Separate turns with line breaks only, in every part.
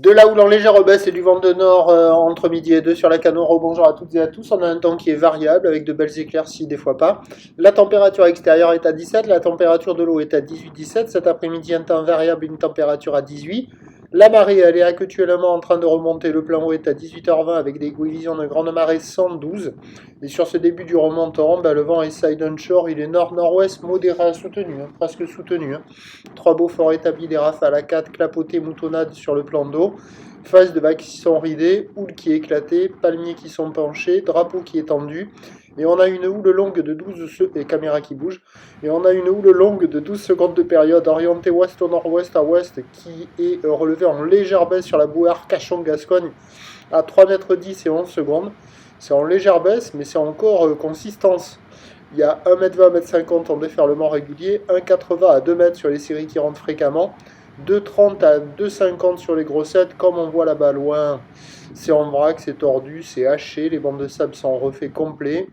De la houle en légère baisse et du vent de nord entre midi et 2 sur la Canot. Bonjour à toutes et à tous. On a un temps qui est variable avec de belles éclaircies, des fois pas. La température extérieure est à 17, la température de l'eau est à 18-17. Cet après-midi, un temps variable, une température à 18. La marée, elle est actuellement en train de remonter. Le plein haut est à 18h20 avec des prévisions de grande marée 112. Et sur ce début du remontant, le vent est side onshore, il est nord-nord-ouest modéré à soutenu, presque soutenu. Trois beaux forts établis, des rafales à 4, clapotés, moutonnades sur le plan d'eau. Phases de vagues qui sont ridées, houle qui est éclatée, palmiers qui sont penchés, drapeau qui est tendu. Et on a une houle longue de 12 secondes, et caméra qui bouge, et on a une houle longue de 12 secondes de période orientée ouest au nord-ouest à ouest qui est relevée en légère baisse sur la bouée Arcachon-Gascogne à 3,10 m et 11 secondes. C'est en légère baisse, mais c'est encore consistance. Il y a 1,20 m, 1,50 m en déferlement régulier, 1,80 à 2 m sur les séries qui rentrent fréquemment, 2,30 à 2,50 sur les grossettes, comme on voit là-bas loin. C'est en vrac, c'est tordu, c'est haché, les bandes de sable sont refaits complets.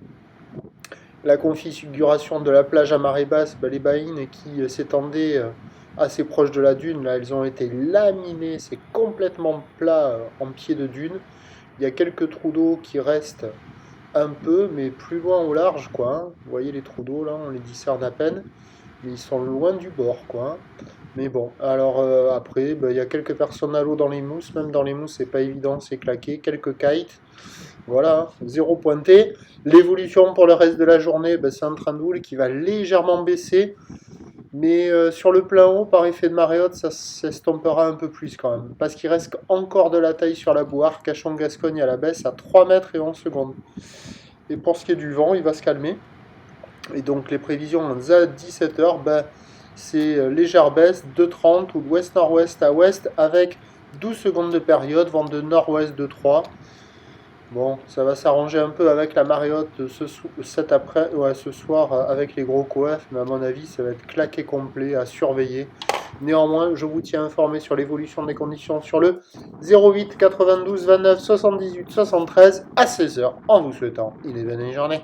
La configuration de la plage à marée basse, les baïnes qui s'étendaient assez proches de la dune, là, elles ont été laminées, c'est complètement plat en pied de dune. Il y a quelques trous d'eau qui restent un peu, mais plus loin au large, quoi. Vous voyez les trous d'eau, là, on les discerne à peine, mais ils sont loin du bord, quoi. Mais bon, alors après, il y a quelques personnes à l'eau dans les mousses, même dans les mousses, c'est pas évident, c'est claqué. Quelques kites, voilà, zéro pointé. L'évolution pour le reste de la journée, c'est un train de houle qui va légèrement baisser. Mais sur le plein haut, par effet de marée haute, ça s'estompera un peu plus quand même. Parce qu'il reste encore de la taille sur la bouée Arcachon-Gascogne à la baisse à 3 mètres et 11 secondes. Et pour ce qui est du vent, il va se calmer. Et donc les prévisions à 17h, c'est légère baisse, 2,30 ou d'ouest-nord-ouest à ouest avec 12 secondes de période, vent de nord-ouest de 3. Bon, ça va s'arranger un peu avec la marée haute ce soir avec les gros coefs, mais à mon avis, ça va être claqué complet à surveiller. Néanmoins, je vous tiens informé sur l'évolution des conditions sur le 08 92 29 78 73 à 16h en vous souhaitant une bonne journée.